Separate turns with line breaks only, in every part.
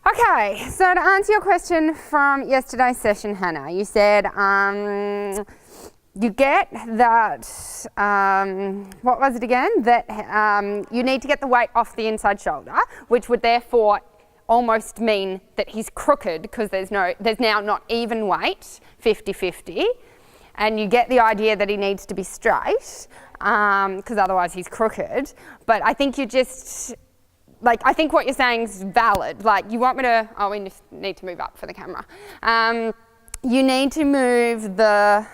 Okay, so to answer your question from yesterday's session, Hannah, you said you get that, what was it again? That you need to get the weight off the inside shoulder, which would therefore almost mean that he's crooked because there's now not even weight, 50-50, and you get the idea that he needs to be straight because otherwise he's crooked. But I think you just, like, I think what you're saying is valid. Like, you want me to, oh, we need to move up for the camera. You need to move the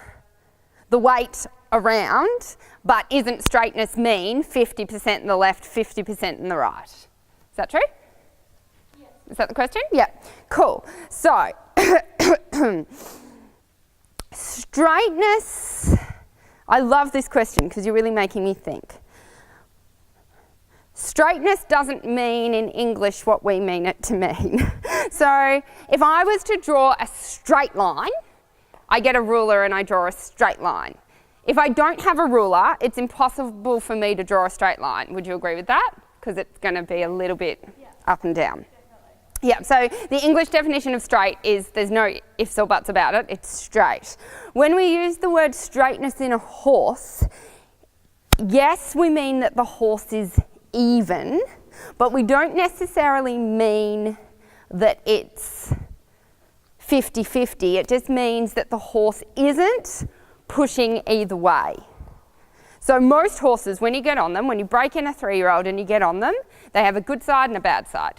weight around, but isn't straightness mean 50% in the left, 50% in the right? Is that true? Yes. Is that the question? Yeah. Cool. So, straightness, I love this question because you're really making me think. Straightness doesn't mean in English what we mean it to mean. So if I was to draw a straight line, I get a ruler and I draw a straight line. If I don't have a ruler, it's impossible for me to draw a straight line. Would you agree with that? Because it's going to be a little bit up and down. Definitely. Yeah, so the English definition of straight is there's no ifs or buts about it, it's straight. When we use the word straightness in a horse, yes, we mean that the horse is even, but we don't necessarily mean that it's 50-50. It just means that the horse isn't pushing either way. So most horses, when you get on them, when you break in a 3-year-old and you get on them, they have a good side and a bad side.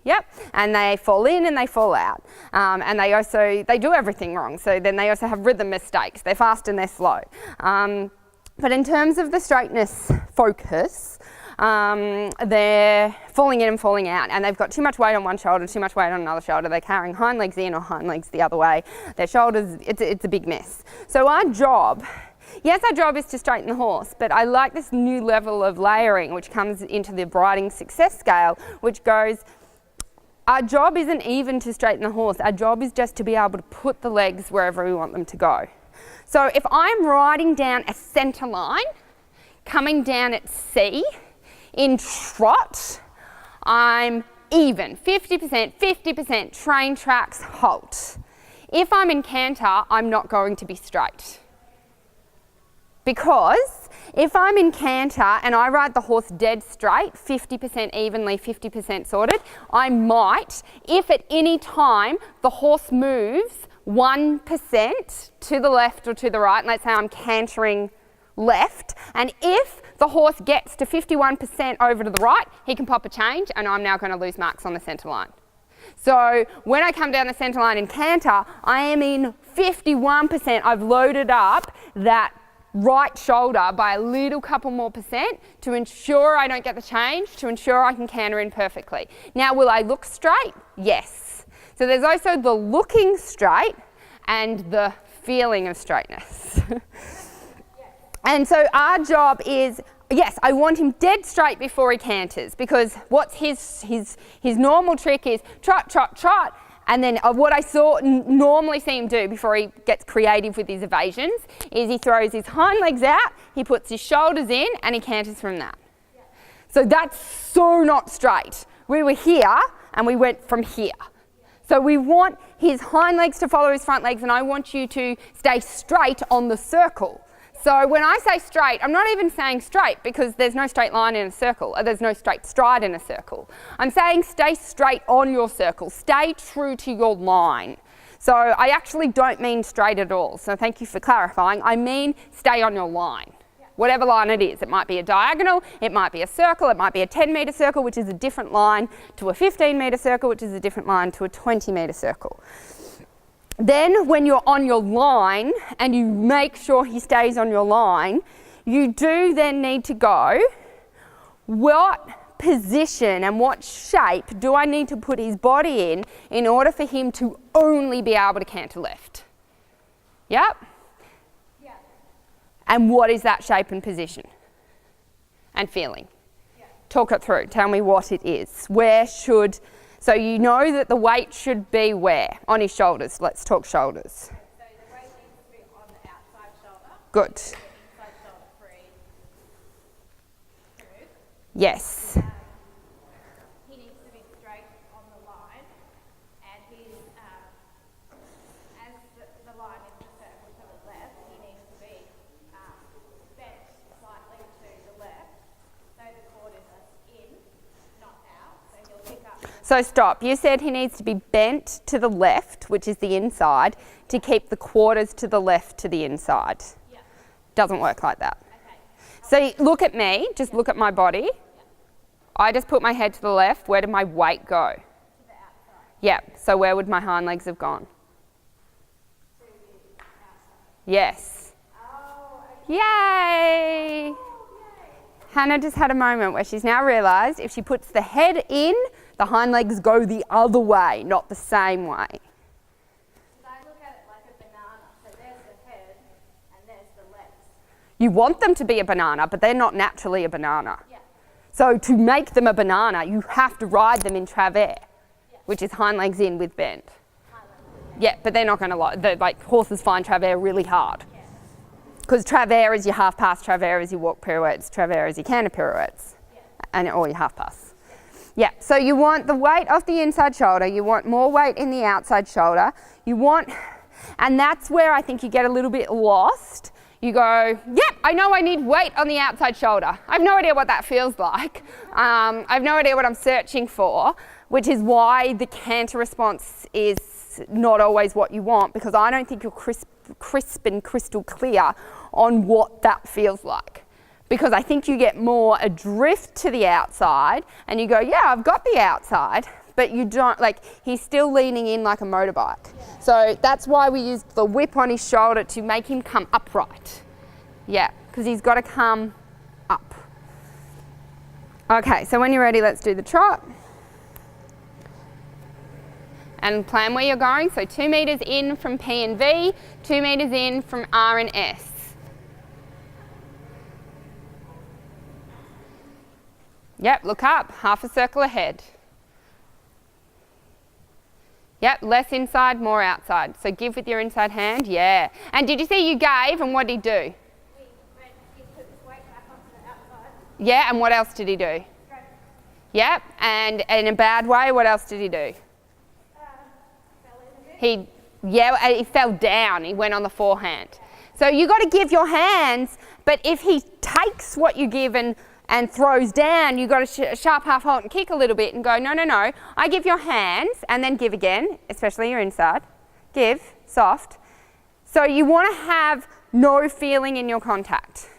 Yep, and they fall in and they fall out. And they do everything wrong. So then they also have rhythm mistakes. They're fast and they're slow. But in terms of the straightness focus, they're falling in and falling out, and they've got too much weight on one shoulder, too much weight on another shoulder. They're carrying hind legs in or hind legs the other way. Their shoulders, it's a big mess. So our job is to straighten the horse, but I like this new level of layering which comes into the riding success scale, which goes, our job isn't even to straighten the horse. Our job is just to be able to put the legs wherever we want them to go. So if I'm riding down a centre line, coming down at C, in trot, I'm even, 50%, train tracks, halt. If I'm in canter, I'm not going to be straight. Because if I'm in canter and I ride the horse dead straight, 50% evenly, 50% sorted, I might, if at any time the horse moves 1% to the left or to the right, and let's say I'm cantering left, and if the horse gets to 51% over to the right, he can pop a change and I'm now going to lose marks on the centre line. So when I come down the centre line in canter, I am in 51%. I've loaded up that right shoulder by a little couple more percent to ensure I don't get the change, to ensure I can canter in perfectly. Now, will I look straight? Yes. So there's also the looking straight and the feeling of straightness. And so our job is, yes, I want him dead straight before he canters, because what's his normal trick is trot, trot, trot, and then what I normally see him do before he gets creative with his evasions is he throws his hind legs out, he puts his shoulders in, and he canters from that. Yeah. So that's so not straight. We were here, and we went from here. So we want his hind legs to follow his front legs, and I want you to stay straight on the circle. So when I say straight, I'm not even saying straight because there's no straight line in a circle, or there's no straight stride in a circle. I'm saying stay straight on your circle, stay true to your line. So I actually don't mean straight at all, so thank you for clarifying. I mean stay on your line, whatever line it is. It might be a diagonal, it might be a circle, it might be a 10-metre circle, which is a different line to a 15-metre circle, which is a different line to a 20-metre circle. Then when you're on your line and you make sure he stays on your line, you do then need to go, what position and what shape do I need to put his body in order for him to only be able to canter left? Yep? Yeah. And what is that shape and position? And feeling? Yeah. Talk it through. Tell me what it is. Where should... So you know that the weight should be where? On his shoulders. Let's talk shoulders. So the weight needs to be on the outside shoulder. Good. Inside shoulder free. Good. Yes.
He needs to be straight on the line.
So stop. You said he needs to be bent to the left, which is the inside, to keep the quarters to the left to the inside.
Yeah.
Doesn't work like that.
Okay.
So look at me, just look at my body.
Yeah.
I just put my head to the left. Where did my weight go?
To the outside.
Yeah, so where would my hind legs have gone?
To the outside.
Yes.
Oh,
Yay!
okay. Oh, yay.
Hannah just had a moment where she's now realised if she puts the head in, the hind legs go the other way, not the same way.
Should I look at it like a banana? So there's the head and there's the legs.
You want them to be a banana, but they're not naturally a banana.
Yeah.
So to make them a banana, you have to ride them in travers, which is hind legs in with bend. Yeah, but they're not going to like horses find travers really hard. Because travers is your half pass, travers is your walk pirouettes, travers is your canter pirouettes, or your half pass. Yeah, so you want the weight off the inside shoulder, you want more weight in the outside shoulder, and that's where I think you get a little bit lost. You go, yep, I know I need weight on the outside shoulder. I have no idea what that feels like. I have no idea what I'm searching for, which is why the canter response is not always what you want, because I don't think you're crisp and crystal clear on what that feels like. Because I think you get more adrift to the outside and you go, yeah, I've got the outside, but you don't, like, he's still leaning in like a motorbike. Yeah. So that's why we used the whip on his shoulder to make him come upright. Yeah, because he's got to come up. Okay, so when you're ready, let's do the trot. And plan where you're going. So 2 metres in from P and V, 2 metres in from R and S. Yep, look up, half a circle ahead. Yep, less inside, more outside. So give with your inside hand, yeah. And did you see you gave, and what did he do?
He put his weight back onto the outside.
Yeah, and what else did he do? Yep, and in a bad way, what else did he do?
Fell in a bit.
He fell down, he went on the forehand. So you got to give your hands, but if he takes what you give and throws down, you've got to sharp half halt and kick a little bit and go, no, no, no. I give your hands and then give again, especially your inside. Give, soft. So you want to have no feeling in your contact.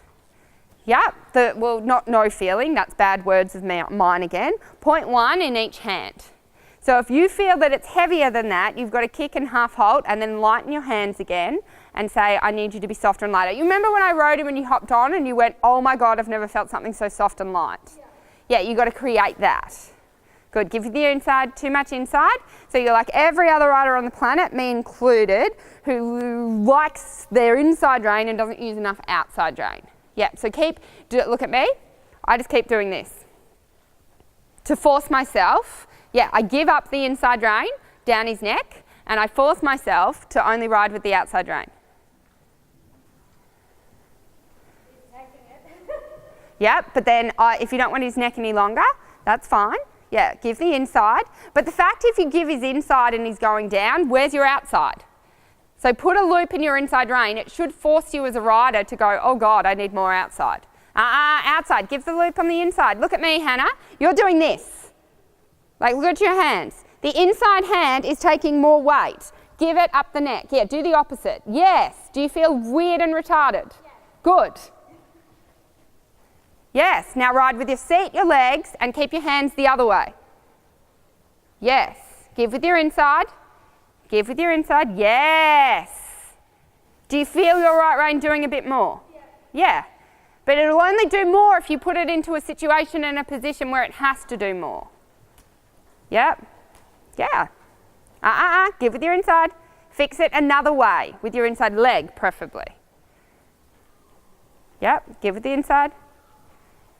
Yep, well, not no feeling, that's bad words of mine again. 0.1 in each hand. So if you feel that it's heavier than that, you've got to kick and half halt and then lighten your hands again and say, I need you to be softer and lighter. You remember when I rode him and you hopped on and you went, oh my God, I've never felt something so soft and light. Yeah, you've got to create that. Good, give you the inside, too much inside. So you're like every other rider on the planet, me included, who likes their inside rein and doesn't use enough outside rein. Yeah, so look at me. I just keep doing this. To force myself, yeah, I give up the inside rein down his neck and I force myself to only ride with the outside rein. Yep, but then if you don't want his neck any longer, that's fine. Yeah, give the inside. But the fact if you give his inside and he's going down, where's your outside? So put a loop in your inside rein. It should force you as a rider to go, oh God, I need more outside. Outside, give the loop on the inside. Look at me, Hannah. You're doing this. Like, look at your hands. The inside hand is taking more weight. Give it up the neck. Yeah, do the opposite. Yes. Do you feel weird and retarded? Yes. Good. Yes. Now ride with your seat, your legs, and keep your hands the other way. Yes. Give with your inside. Give with your inside. Yes. Do you feel your right rein doing a bit more? Yeah. But it'll only do more if you put it into a situation and a position where it has to do more. Yep. Yeah. Give with your inside. Fix it another way, with your inside leg, preferably. Yep. Give with the inside.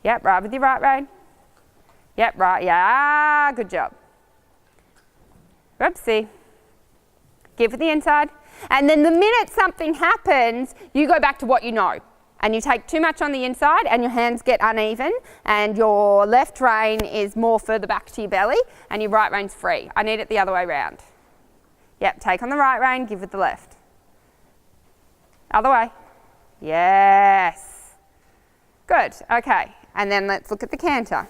Yep. Ride with your right rein. Yep. Right. Yeah. Good job. Oopsie. Give with the inside. And then the minute something happens, you go back to what you know. And you take too much on the inside and your hands get uneven and your left rein is more further back to your belly and your right rein's free. I need it the other way round. Yep, take on the right rein, give with the left. Other way. Yes. Good, okay. And then let's look at the canter.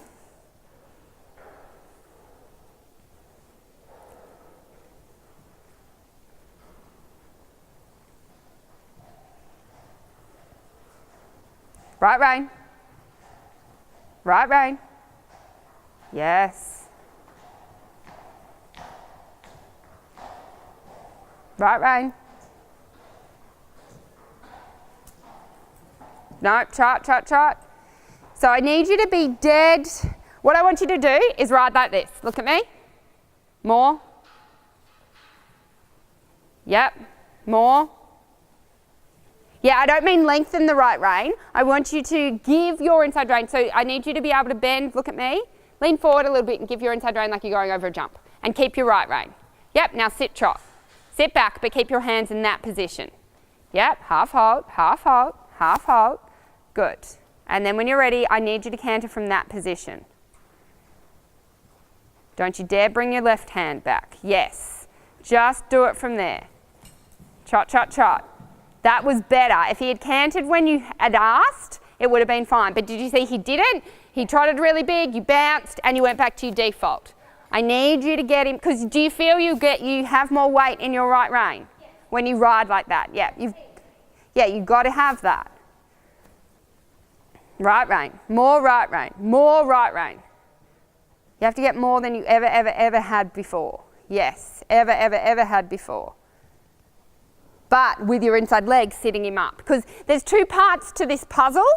Right rein. Right rein. Yes. Right rein. No, trot, trot, trot. So I need you to be dead. What I want you to do is ride like this. Look at me. More. Yep. More. Yeah, I don't mean lengthen the right rein. I want you to give your inside rein. So I need you to be able to bend. Look at me. Lean forward a little bit and give your inside rein like you're going over a jump. And keep your right rein. Yep, now sit trot. Sit back, but keep your hands in that position. Yep, half hold, half hold, half hold. Good. And then when you're ready, I need you to canter from that position. Don't you dare bring your left hand back. Yes. Just do it from there. Trot, trot, trot. That was better. If he had cantered when you had asked, it would have been fine. But did you see he didn't? He trotted really big, you bounced, and you went back to your default. I need you to get him, because do you feel you have more weight in your right rein when you ride like that? Yeah, you've got to have that. Right rein, more right rein, more right rein. You have to get more than you ever had before. Yes, ever had before. But with your inside leg sitting him up. Because there's two parts to this puzzle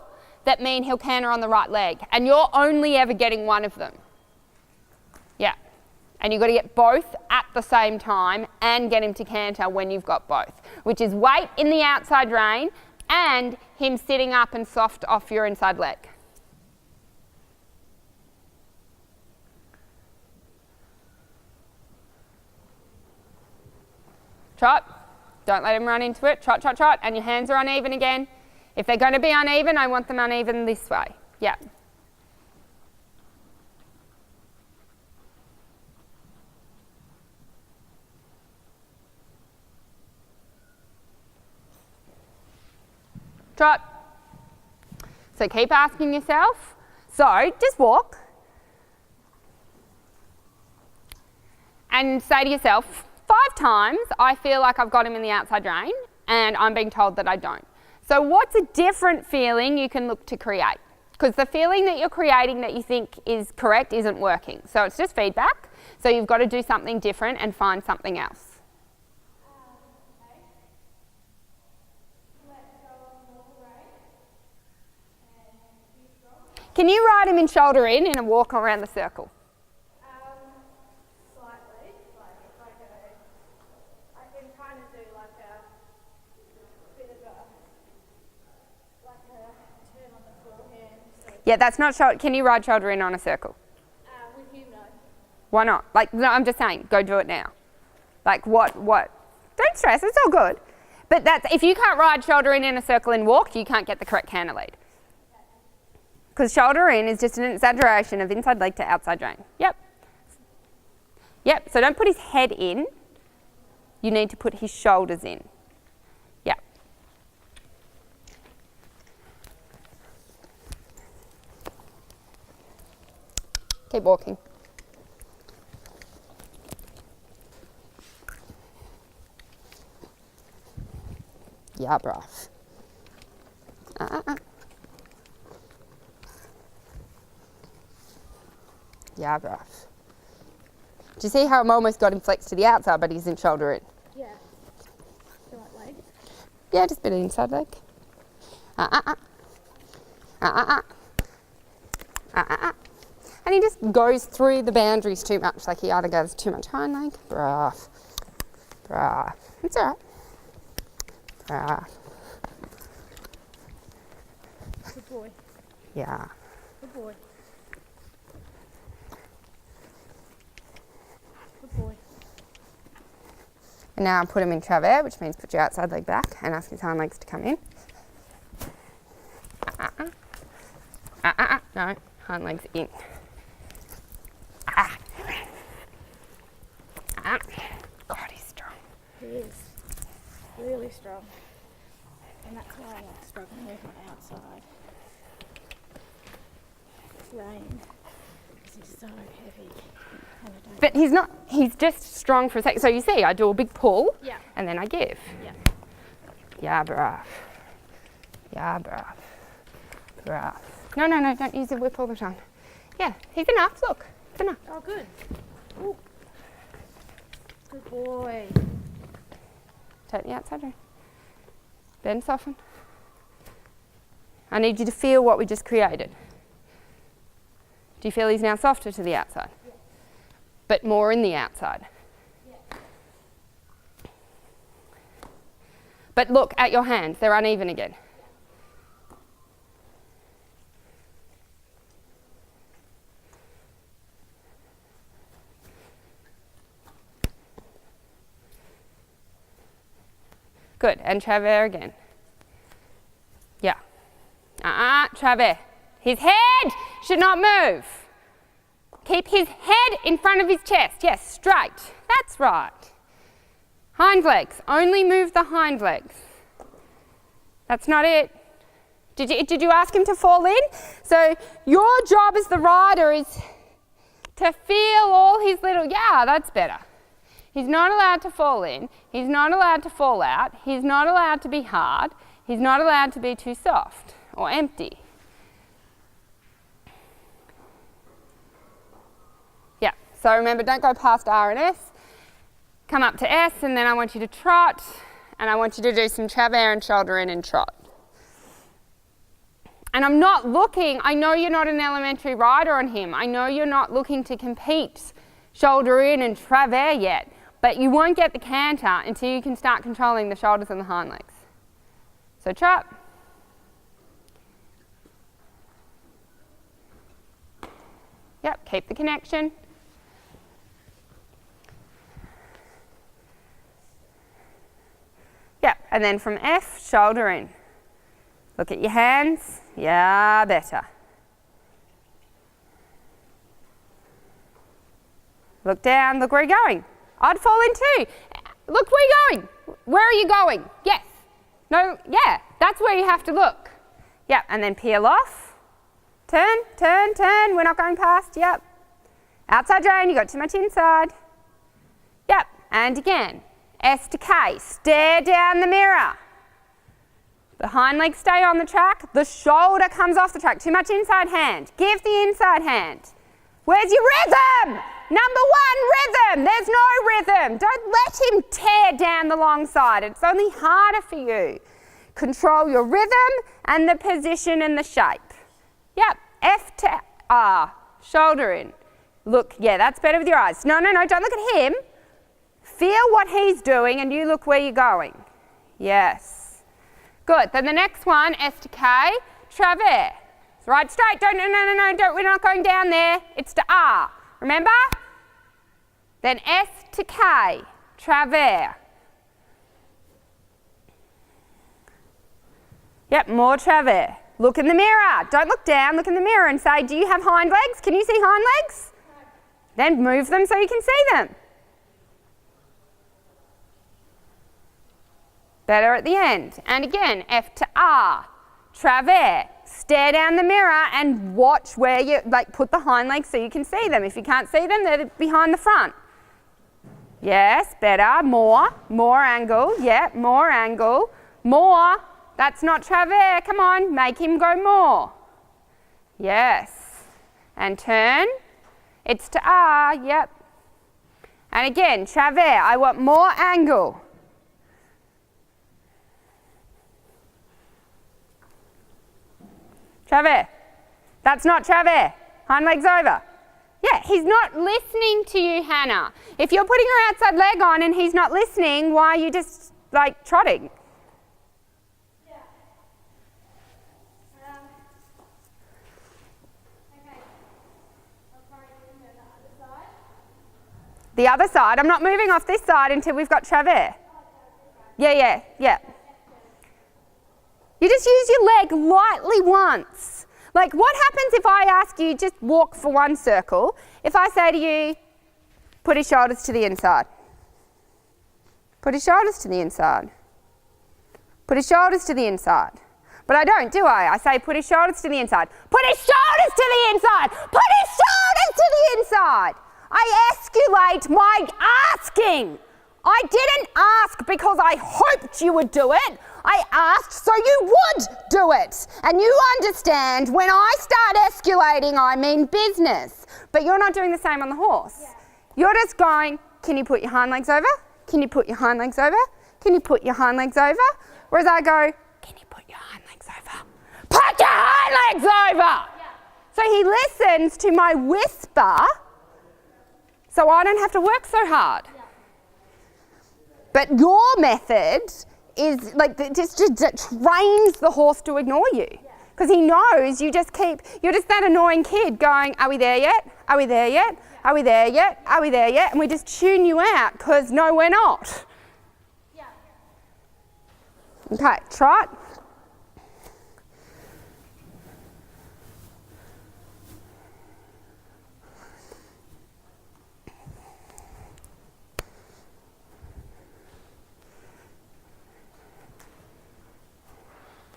that mean he'll canter on the right leg. And you're only ever getting one of them. Yeah. And you've got to get both at the same time and get him to canter when you've got both. Which is weight in the outside rein and him sitting up and soft off your inside leg. Trot. Don't let him run into it. Trot, trot, trot. And your hands are uneven again. If they're going to be uneven, I want them uneven this way. Yeah. Trot. So keep asking yourself. So just walk. And say to yourself, 5 times I feel like I've got him in the outside rein and I'm being told that I don't. So what's a different feeling you can look to create? Because the feeling that you're creating that you think is correct isn't working. So it's just feedback. So you've got to do something different and find something else. Can you ride him in shoulder in a walk around the circle?
Slightly, I can kind of do like a bit of a turn on the forehand. So,
Yeah, that's not shoulder. Can you ride shoulder in on a circle?
with him, no.
Why not? Like, no, I'm just saying, go do it now. Like, what? Don't stress, it's all good. But if you can't ride shoulder in a circle and walk, you can't get the correct canter lead. Because shoulder in is just an exaggeration of inside leg to outside rein. Yep. Yep, so don't put his head in. You need to put his shoulders in. Yep. Keep walking. Yeah, bruv. Yeah, bruv. Do you see how I'm almost got him flexed to the outside, but he's in shoulder in?
Yeah. The right leg.
Yeah, just a bit of inside leg. And he just goes through the boundaries too much, like he either goes too much hind leg. Bruv. Bruv. It's alright. Bruv.
Good boy.
Yeah.
Good boy. Good boy.
And now I put him in travers, which means put your outside leg back and ask his hind legs to come in. No, hind legs in. God, he's strong.
He is really strong. And that's why I'm struggling with my outside rein. Because he's so heavy. And I don't
But he's just strong for a sec. So you see, I do a big pull and then I give.
Yeah.
Yeah, bruv. Yeah, bruv. Rough. No, don't use the whip all the time. Yeah, he's enough, look. It's enough.
Oh, good. Ooh. Good boy.
Take the outside round. Bend, soften. I need you to feel what we just created. Do you feel he's now softer to the outside?
Yes.
But more in the outside?
Yes.
But look at your hands, they're uneven again. Good, and travers again. Yeah. Travers. His head should not move. Keep his head in front of his chest. Yes, straight. That's right. Hind legs. Only move the hind legs. That's not it. Did you ask him to fall in? So your job as the rider is to feel all his little, yeah, that's better. He's not allowed to fall in. He's not allowed to fall out. He's not allowed to be hard. He's not allowed to be too soft or empty. Yeah, so remember, don't go past R and S. Come up to S, and then I want you to trot, and I want you to do some travers and shoulder in and trot. And I'm not looking, I know you're not an elementary rider on him. I know you're not looking to compete shoulder in and travers yet. But you won't get the canter until you can start controlling the shoulders and the hind legs. So trot. Yep, keep the connection. Yep, and then from F, shoulder in. Look at your hands. Yeah, better. Look down, look where you're going. I'd fall in too. Look where you're going. Where are you going? Yes. No, yeah, that's where you have to look. Yep, and then peel off. Turn, turn, turn. We're not going past. Yep. Outside drain, you got too much inside. Yep, and again. S to K. Stare down the mirror. The hind legs stay on the track. The shoulder comes off the track. Too much inside hand. Give the inside hand. Where's your rhythm? Number one, rhythm. There's no rhythm. Don't let him tear down the long side. It's only harder for you. Control your rhythm and the position and the shape. Yep, F to R, shoulder in. Look, yeah, that's better with your eyes. No, don't look at him. Feel what he's doing and you look where you're going. Yes. Good, then the next one, S to K, travers. Right straight, no, we're not going down there. It's to R, remember? Then S to K, travers. Yep, more travers. Look in the mirror. Don't look down, look in the mirror and say, do you have hind legs? Can you see hind legs? No. Then move them so you can see them. Better at the end. And again, F to R, travers. Stare down the mirror and watch where you, put the hind legs so you can see them. If you can't see them, they're behind the front. Yes, better, more angle, yeah, more angle, more. That's not travers, come on, make him go more. Yes, and turn, it's to R, yep. And again, travers, I want more angle. Travers, that's not travers, hind legs over. Yeah, he's not listening to you, Hannah. If you're putting your outside leg on and he's not listening, why are you just trotting?
Yeah. Okay. I'll probably do the other side.
The other side, I'm not moving off this side until we've got travers. Yeah. You just use your leg lightly once. What happens if I ask you just walk for one circle? If I say to you, put his shoulders to the inside. Put his shoulders to the inside. Put his shoulders to the inside. But I don't, do I? I say put his shoulders to the inside. Put his shoulders to the inside. Put his shoulders to the inside. I escalate my asking. I didn't ask because I hoped you would do it. I asked so you would do it. And you understand when I start escalating, I mean business. But you're not doing the same on the horse.
Yeah.
You're just going, can you put your hind legs over? Can you put your hind legs over? Can you put your hind legs over? Whereas I go, can you put your hind legs over? Put your hind legs over!
Yeah.
So he listens to my whisper so I don't have to work so hard.
Yeah.
But your method is like, just trains the horse to ignore you. Because he knows you're just that annoying kid going, are we there yet? Are we there yet? Are we there yet? Are we there yet? And we just tune you out because no, we're not.
Yeah.
Okay, trot.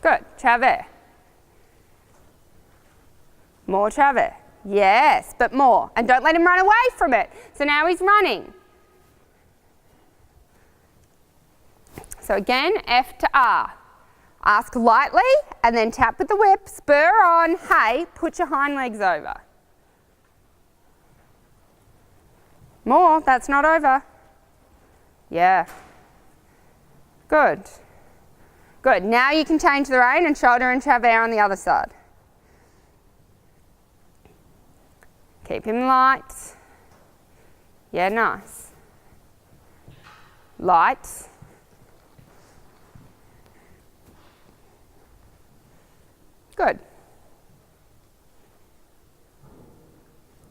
Good, travers. More travers. Yes, but more. And don't let him run away from it. So now he's running. So again, F to R. Ask lightly and then tap with the whip, spur on, hey, put your hind legs over. More, that's not over. Yeah. Good. Good, now you can change the rein and shoulder and travers on the other side. Keep him light. Yeah, nice. Light. Good.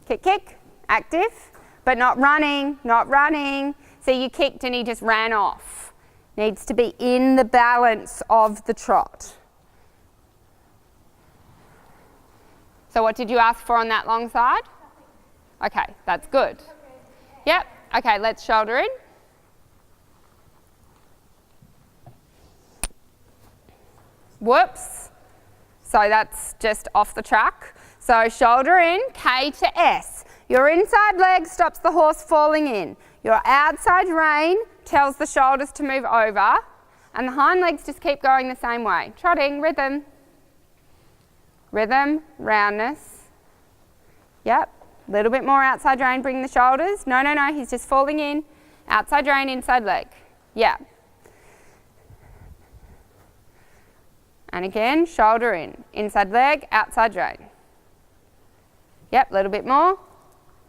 Kick, kick, active, but not running, not running. So you kicked and he just ran off. Needs to be in the balance of the trot. So what did you ask for on that long side? Okay, that's good. Yep, okay, let's shoulder in. Whoops. So that's just off the track. So shoulder in, K to S. Your inside leg stops the horse falling in. Your outside rein tells the shoulders to move over, and the hind legs just keep going the same way. Trotting, rhythm. Rhythm, roundness. Yep, a little bit more outside rein, bring the shoulders. No, no, no, he's just falling in. Outside rein, inside leg. Yeah. And again, shoulder in. Inside leg, outside rein. Yep, a little bit more.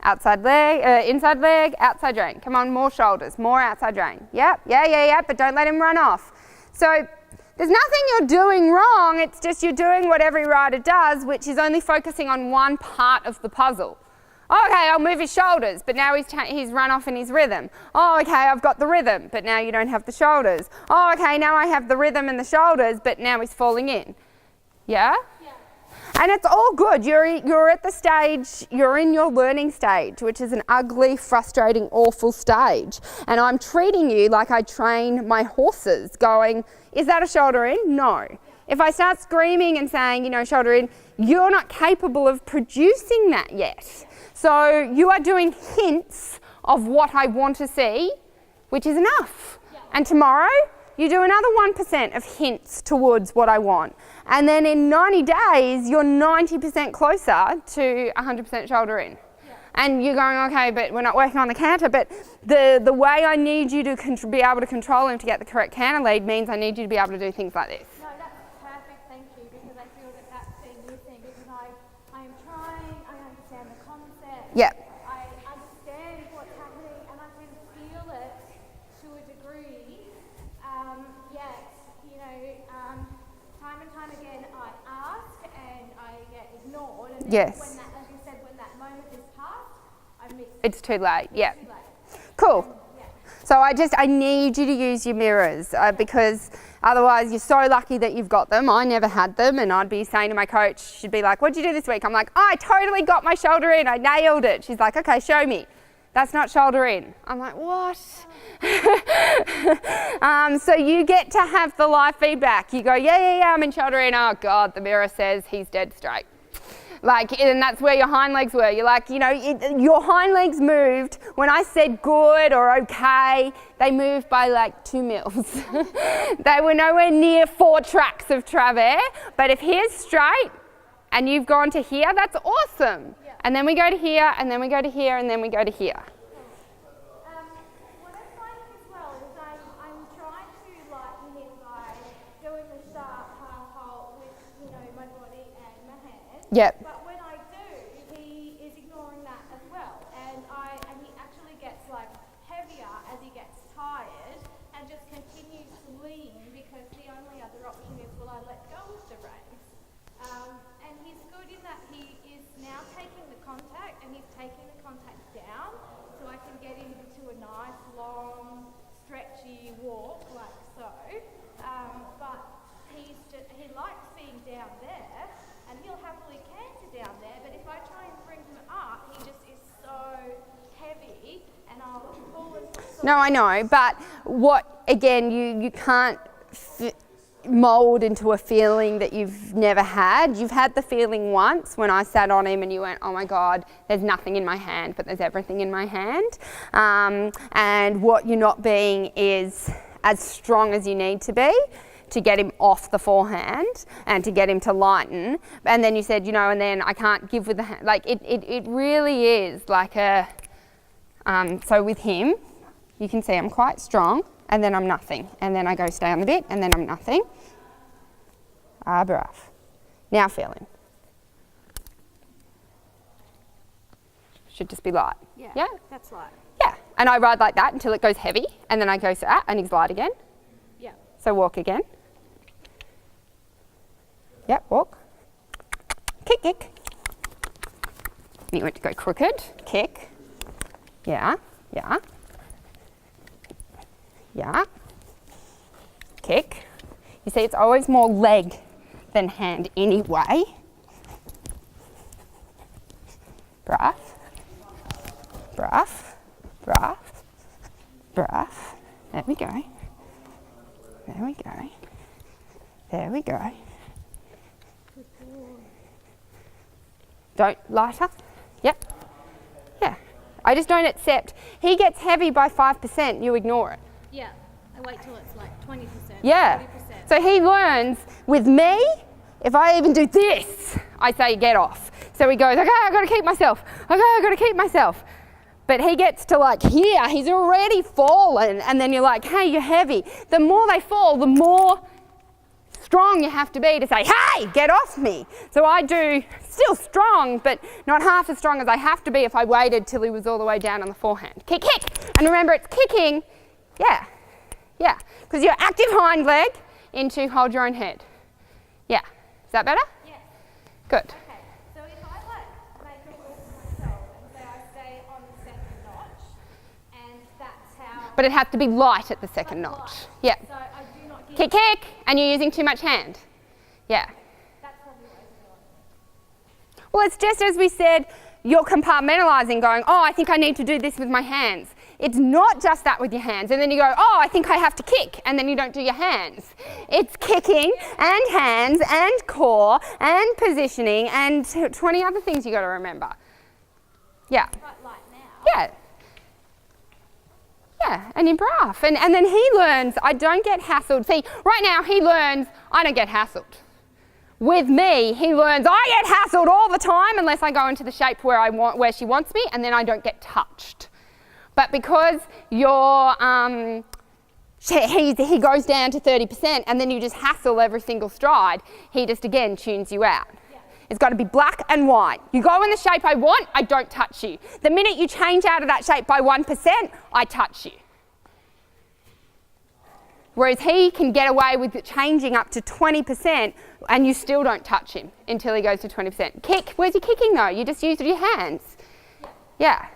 Outside leg, inside leg, outside rein. Come on, more shoulders, more outside rein. Yep, yeah, but don't let him run off. So there's nothing you're doing wrong, it's just you're doing what every rider does, which is only focusing on one part of the puzzle. Oh, okay, I'll move his shoulders, but now he's run off in his rhythm. Oh, okay, I've got the rhythm, but now you don't have the shoulders. Oh, okay, now I have the rhythm and the shoulders, but now he's falling in. Yeah?
Yeah.
And it's all good. You're at the stage, you're in your learning stage, which is an ugly, frustrating, awful stage. And I'm treating you like I train my horses, going, is that a shoulder in? No. If I start screaming and saying, shoulder in, you're not capable of producing that yet. So you are doing hints of what I want to see, which is enough.
Yeah.
And tomorrow, you do another 1% of hints towards what I want. And then in 90 days, you're 90% closer to 100% shoulder in.
Yeah.
And you're going, okay, but we're not working on the canter, but the way I need you to be able to control him to get the correct canter lead means I need you to be able to do things like this.
No, that's perfect, thank you, because I feel that that's been missing, because I am trying, I understand the concept.
Yeah.
I understand what's happening, and I can feel it to a degree, yet, time and time again I ask and I get ignored, and then
Yes.
when that, as you said, when that moment is past, I miss it.
It's too late, yeah.
Too late.
Cool.
Yeah.
So I need you to use your mirrors because otherwise you're so lucky that you've got them. I never had them, and I'd be saying to my coach, she'd be like, what'd you do this week? I'm like, I totally got my shoulder in. I nailed it. She's like, okay, show me. That's not shoulder in. I'm like, what? So you get to have the live feedback. You go, yeah, I'm in shoulder in. Oh God, the mirror says he's dead straight. Like, and that's where your hind legs were. You're like, you know, your hind legs moved. When I said good or okay, they moved by like 2 mils. They were nowhere near 4 tracks of travers. But if here's straight and you've gone to here, that's awesome.
Yeah.
And then we go to here, and then we go to here, and then we go to here.
What I find as well is I'm trying to lighten him by doing the sharp half hold with, you know, my body and my hands.
Yep.
But when I do, he is ignoring that as well, and he actually gets like heavier as he gets tired, and just continues to lean because the only other option is, will I let go of the reins? And he's good in that he is now taking the contact, and he's taking the contact down, so I can get him into a nice long stretchy walk like so. But he likes being down there, and he'll happily canter down there, but if I try and bring him up, he just is so heavy, and I'll pull and
No, I know, but what, again, you can't mould into a feeling that you've never had. You've had the feeling once when I sat on him and you went, oh my God, there's nothing in my hand, but there's everything in my hand. And what you're not being is as strong as you need to be to get him off the forehand and to get him to lighten. And then you said, you know, and then I can't give with the hand. Like it really is like a, so with him, you can see I'm quite strong, and then I'm nothing. And then I go down a bit, and then I'm nothing. Brav. Now feel him. Should just be light. Yeah?
That's light.
Yeah. And I ride like that until it goes heavy, and then I go and he's light again.
Yeah.
So walk again. Yep, walk. Kick, kick. And you want to go crooked. Kick. Yeah, yeah. Yeah. Kick. You see, it's always more leg than hand anyway. Brav. Brav. Brav. Brav. There we go. There we go. There we go. Don't lighter. Yep. Yeah. I just don't accept. He gets heavy by 5%, you ignore it.
Yeah. I wait till it's like 20%.
Yeah.
40%.
So he learns with me, if I even do this, I say get off. So he goes, okay, I've got to keep myself. Okay, I've got to keep myself. But he gets to like here, he's already fallen, and then you're like, hey, you're heavy. The more they fall, the more strong you have to be to say, hey, get off me. So I do, still strong, but not half as strong as I have to be if I waited till he was all the way down on the forehand. Kick, kick. And remember, it's kicking, yeah, because your active hind leg into hold your own head. Yeah. Is that better?
Yes.
Good.
Okay, so if I make a rule for myself and say I stay on the second notch, and that's how...
But it has to be light at the second notch.
Light.
Yeah.
So I do not give...
Kick, kick, and you're using too much hand. Yeah.
That's probably what I do.
Well, it's just as we said, you're compartmentalising, going, oh, I think I need to do this with my hands. It's not just that with your hands. And then you go, oh, I think I have to kick, and then you don't do your hands. It's kicking and hands and core and positioning and 20 other things you got to remember. Yeah.
Quite light now.
Yeah. Yeah, and in brav. And then he learns, I don't get hassled. See, right now he learns, I don't get hassled. With me, he learns, I get hassled all the time unless I go into the shape where she wants me, and then I don't get touched. But because you're, he goes down to 30% and then you just hassle every single stride, he just again tunes you out. Yeah. It's got to be black and white. You go in the shape I want, I don't touch you. The minute you change out of that shape by 1%, I touch you. Whereas he can get away with changing up to 20% and you still don't touch him until he goes to 20%. Kick, where's your kicking though? You just used your hands. Yeah.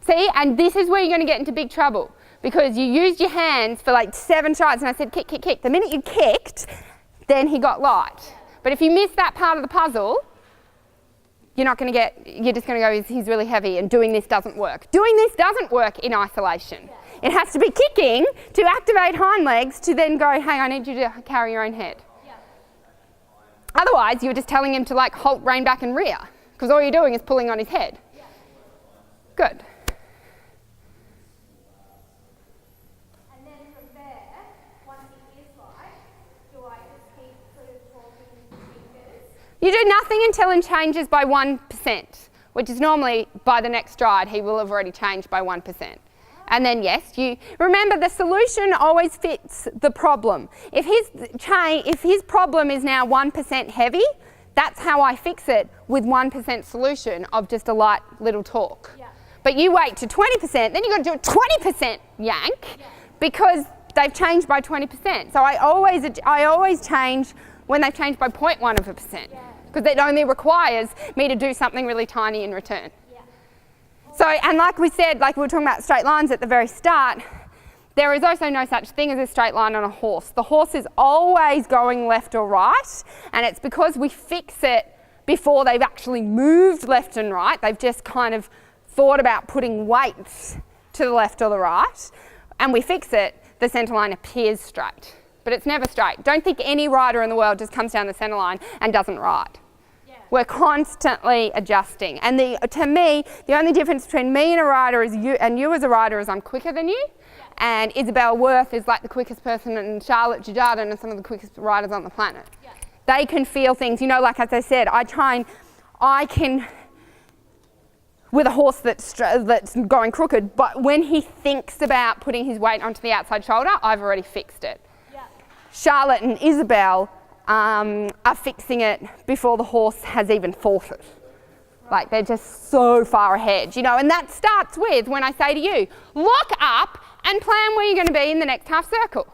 See, and this is where you're going to get into big trouble because you used your hands for like 7 strides and I said kick, kick, kick. The minute you kicked, then he got light. But if you miss that part of the puzzle, you're just going to go, he's really heavy and doing this doesn't work. Doing this doesn't work in isolation. It has to be kicking to activate hind legs to then go, hey, I need you to carry your own head. Otherwise, you're just telling him to like halt, rein back and rear, because all you're doing is pulling on his head.
Yeah.
Good.
And then from there, once he is like, do I just keep sort of talking fingers?
You do nothing until it changes by 1%, which is normally by the next stride he will have already changed by 1%. And then yes, you remember the solution always fits the problem. If his problem is now 1% heavy, that's how I fix it with 1% solution of just a light little talk.
Yeah.
But you wait to 20%, then you've got to do a 20% yank because they've changed by 20%. So I always change when they've changed by 0.1%, because it only requires me to do something really tiny in return. So, and like we said, like we were talking about straight lines at the very start, there is also no such thing as a straight line on a horse. The horse is always going left or right, and it's because we fix it before they've actually moved left and right. They've just kind of thought about putting weight to the left or the right, and we fix it, the centre line appears straight. But it's never straight. Don't think any rider in the world just comes down the centre line and doesn't ride. We're constantly adjusting. And to me, the only difference between me and a rider is you as a rider is I'm quicker than you. And Isabel Worth is like the quickest person, and Charlotte Jardine are some of the quickest riders on the planet. They can feel things, you know, like as I said, I can, with a horse that's going crooked, but when he thinks about putting his weight onto the outside shoulder, I've already fixed it. Charlotte and Isabel are fixing it before the horse has even fought it. Like they're just so far ahead, you know, and that starts with when I say to you, look up and plan where you're going to be in the next half circle.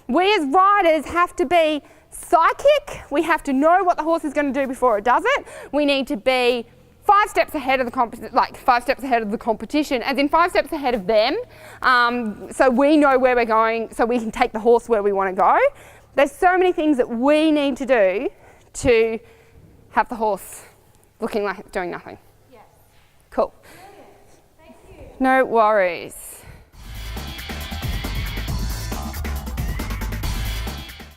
We as riders have to be psychic. We have to know what the horse is going to do before it does it. We need to be 5 steps ahead of the 5 steps ahead of the competition, as in 5 steps ahead of them, so we know where we're going, so we can take the horse where we want to go. There's so many things that we need to do to have the horse looking like it's doing nothing. Cool.
Brilliant. Thank you.
No worries.